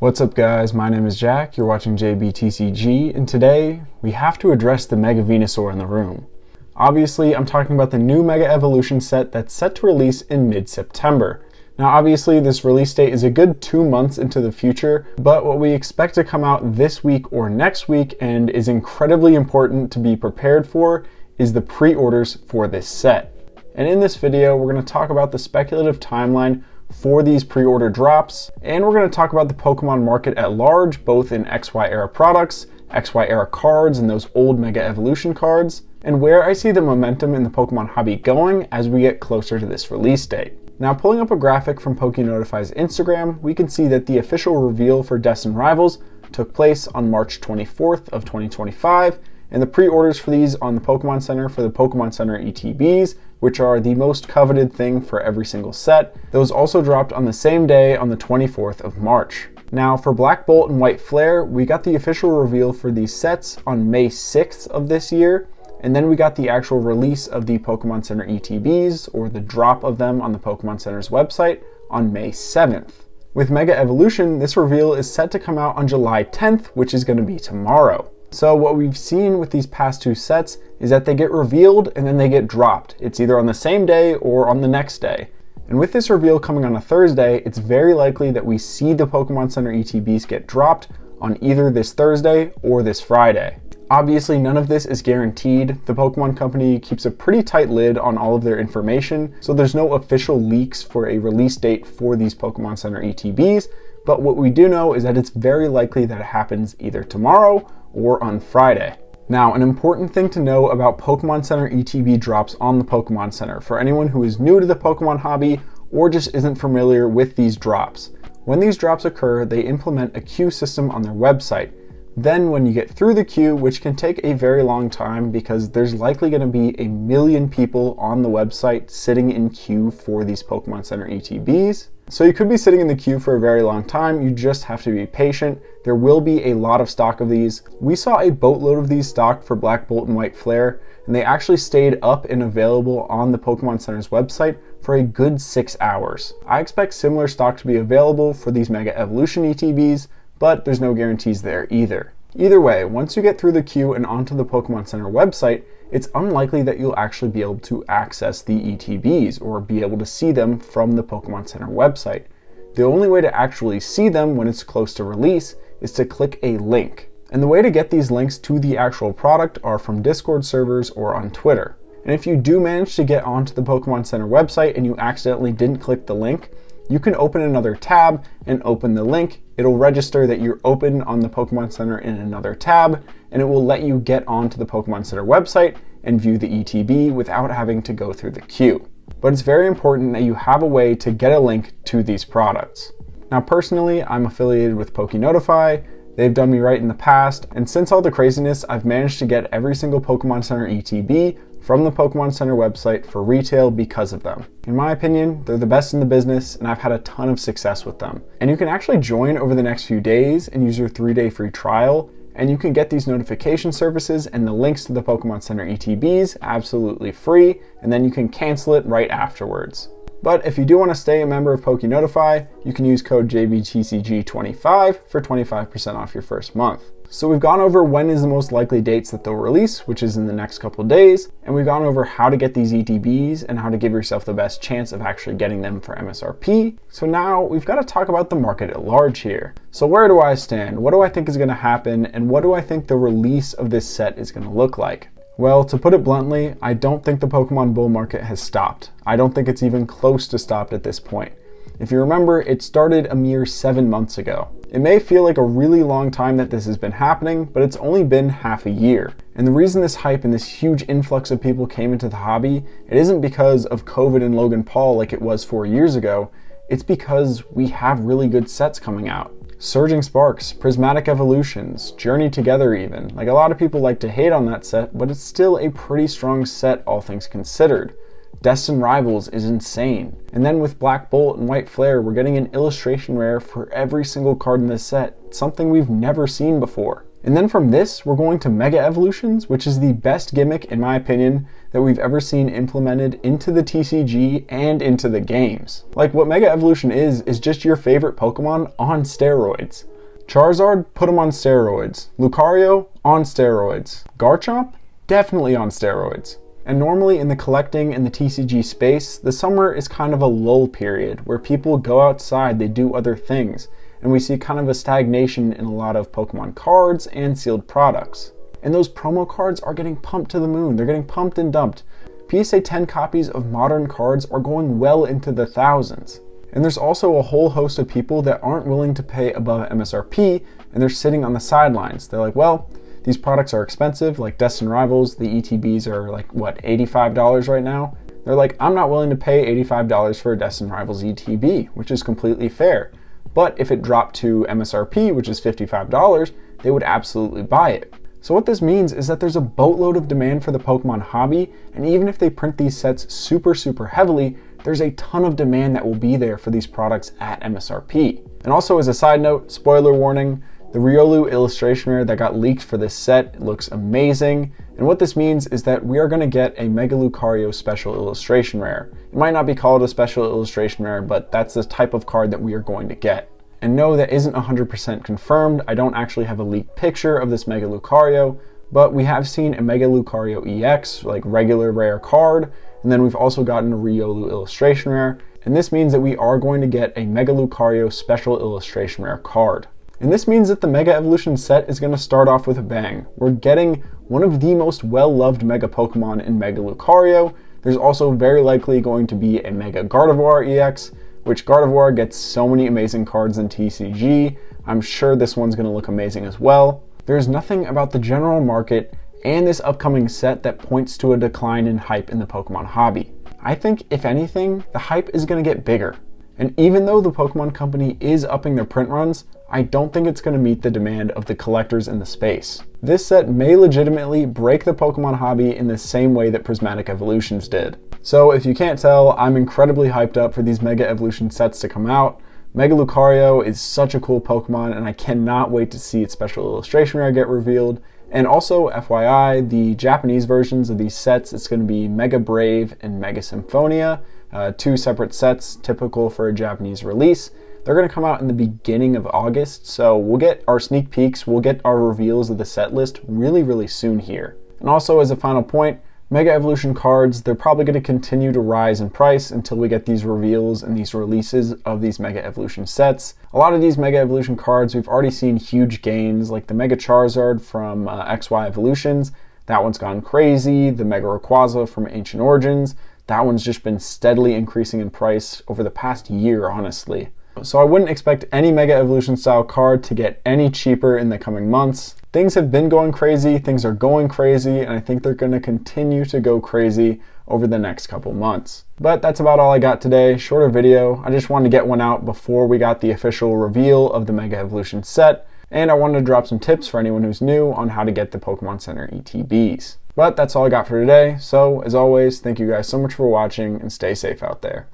What's up guys, my name is Jack, you're watching JBTCG, and today we have to address the Mega Venusaur in the room. Obviously, I'm talking about the new Mega Evolution set that's set to release in mid-September. Now obviously this release date is a good 2 months into the future, but what we expect to come out this week or next week and is incredibly important to be prepared for is the pre-orders for this set. And in this video, we're going to talk about the speculative timeline for these pre-order drops, and we're going to talk about the Pokemon market at large, both in XY era products, XY era cards, and those old Mega Evolution cards, and where I see the momentum in the Pokemon hobby going as we get closer to this release date. Now, pulling up a graphic from PokeNotify's Instagram, we can see that the official reveal for Destined Rivals took place on March 24th of 2025, and the pre-orders for these on the Pokemon Center for the Pokemon Center ETBs, which are the most coveted thing for every single set, those also dropped on the same day on the 24th of March. Now for Black Bolt and White Flare, we got the official reveal for these sets on May 6th of this year, and then we got the actual release of the Pokemon Center ETBs, or the drop of them on the Pokemon Center's website, on May 7th. With Mega Evolution, this reveal is set to come out on July 10th, which is going to be tomorrow. So what we've seen with these past two sets is that they get revealed and then they get dropped. It's either on the same day or on the next day. And with this reveal coming on a Thursday, it's very likely that we see the Pokemon Center ETBs get dropped on either this Thursday or this Friday. Obviously, none of this is guaranteed. The Pokemon Company keeps a pretty tight lid on all of their information, so there's no official leaks for a release date for these Pokemon Center ETBs, but what we do know is that it's very likely that it happens either tomorrow or on Friday. Now, an important thing to know about Pokemon Center ETB drops on the Pokemon Center for anyone who is new to the Pokemon hobby or just isn't familiar with these drops. When these drops occur, they implement a queue system on their website. Then when you get through the queue, which can take a very long time because there's likely going to be 1 million people on the website sitting in queue for these Pokemon Center ETBs. So you could be sitting in the queue for a very long time, you just have to be patient. There will be a lot of stock of these. We saw a boatload of these stocked for Black Bolt and White Flare, and they actually stayed up and available on the Pokemon Center's website for a good 6 hours. I expect similar stock to be available for these Mega Evolution ETBs, but there's no guarantees there either. Either way, once you get through the queue and onto the Pokemon Center website, it's unlikely that you'll actually be able to access the ETBs or be able to see them from the Pokemon Center website. The only way to actually see them when it's close to release is to click a link. And the way to get these links to the actual product are from Discord servers or on Twitter. And if you do manage to get onto the Pokemon Center website and you accidentally didn't click the link, you can open another tab and open the link. It'll register that you're open on the Pokemon Center in another tab, and it will let you get onto the Pokemon Center website and view the ETB without having to go through the queue. But it's very important that you have a way to get a link to these products. Now personally, I'm affiliated with PokeNotify. They've done me right in the past, and since all the craziness, I've managed to get every single Pokemon Center ETB from the Pokemon Center website for retail because of them. In my opinion, they're the best in the business, and I've had a ton of success with them. And you can actually join over the next few days and use your 3-day free trial, and you can get these notification services and the links to the Pokemon Center ETBs absolutely free, and then you can cancel it right afterwards. But if you do want to stay a member of PokeNotify, you can use code JBTCG25 for 25% off your first month. So we've gone over when is the most likely dates that they'll release, which is in the next couple of days, and we've gone over how to get these ETBs and how to give yourself the best chance of actually getting them for MSRP. So now we've got to talk about the market at large here. So where do I stand? What do I think is going to happen? And what do I think the release of this set is going to look like? Well, to put it bluntly, I don't think the Pokemon bull market has stopped. I don't think it's even close to stopped at this point. If you remember, it started a mere 7 months ago. It may feel like a really long time that this has been happening, but it's only been half a year. And the reason this hype and this huge influx of people came into the hobby, it isn't because of COVID and Logan Paul like it was 4 years ago. It's because we have really good sets coming out. Surging Sparks, Prismatic Evolutions, Journey Together even. Like, a lot of people like to hate on that set, but it's still a pretty strong set all things considered. Destined Rivals is insane. And then with Black Bolt and White Flare, we're getting an illustration rare for every single card in this set, something we've never seen before. And then from this, we're going to Mega Evolutions, which is the best gimmick, in my opinion, that we've ever seen implemented into the TCG and into the games. Like, what Mega Evolution is just your favorite Pokemon on steroids. Charizard, put him on steroids. Lucario, on steroids. Garchomp, definitely on steroids. And normally in the collecting and the TCG space, the summer is kind of a lull period where people go outside, they do other things, and we see kind of a stagnation in a lot of Pokemon cards and sealed products. And those promo cards are getting pumped to the moon. They're getting pumped and dumped. PSA 10 copies of modern cards are going well into the thousands. And there's also a whole host of people that aren't willing to pay above MSRP, and they're sitting on the sidelines. They're like, well, these products are expensive, like Destined Rivals. The ETBs are like, what, $85 right now? They're like, I'm not willing to pay $85 for a Destined Rivals ETB, which is completely fair. But if it dropped to MSRP, which is $55, they would absolutely buy it. So what this means is that there's a boatload of demand for the Pokemon hobby, and even if they print these sets super heavily, there's a ton of demand that will be there for these products at MSRP. And also, as a side note, spoiler warning, the Riolu illustration rare that got leaked for this set looks amazing, and what this means is that we are going to get a Mega Lucario special illustration rare. It might not be called a special illustration rare, but that's the type of card that we are going to get. And no, that isn't 100% confirmed. I don't actually have a leaked picture of this Mega Lucario, but we have seen a Mega Lucario EX, like regular rare card, and then we've also gotten a Riolu illustration rare, and this means that we are going to get a Mega Lucario special illustration rare card. And this means that the Mega Evolution set is going to start off with a bang. We're getting one of the most well-loved Mega Pokemon in Mega Lucario. There's also very likely going to be a Mega Gardevoir EX, which Gardevoir gets so many amazing cards in TCG. I'm sure this one's going to look amazing as well. There's nothing about the general market and this upcoming set that points to a decline in hype in the Pokemon hobby. I think, if anything, the hype is going to get bigger. And even though the Pokemon Company is upping their print runs, I don't think it's going to meet the demand of the collectors in the space. This set may legitimately break the Pokemon hobby in the same way that Prismatic Evolutions did. So if you can't tell, I'm incredibly hyped up for these Mega Evolution sets to come out. Mega Lucario is such a cool Pokemon, and I cannot wait to see its special illustration rare get revealed. And also, FYI, the Japanese versions of these sets, it's going to be Mega Brave and Mega Symphonia, two separate sets, typical for a Japanese release. They're going to come out in the beginning of August, so we'll get our sneak peeks, we'll get our reveals of the set list really soon here. And also, as a final point, Mega Evolution cards, they're probably going to continue to rise in price until we get these reveals and these releases of these Mega Evolution sets. A lot of these Mega Evolution cards, we've already seen huge gains, like the Mega Charizard from XY Evolutions. That one's gone crazy. The Mega Rayquaza from Ancient Origins. That one's just been steadily increasing in price over the past year, honestly. So I wouldn't expect any Mega Evolution style card to get any cheaper in the coming months. Things have been going crazy, things are going crazy, and I think they're going to continue to go crazy over the next couple months. But that's about all I got today. Shorter video. I just wanted to get one out before we got the official reveal of the Mega Evolution set, and I wanted to drop some tips for anyone who's new on how to get the Pokemon Center ETBs. But that's all I got for today, so as always, thank you guys so much for watching and stay safe out there.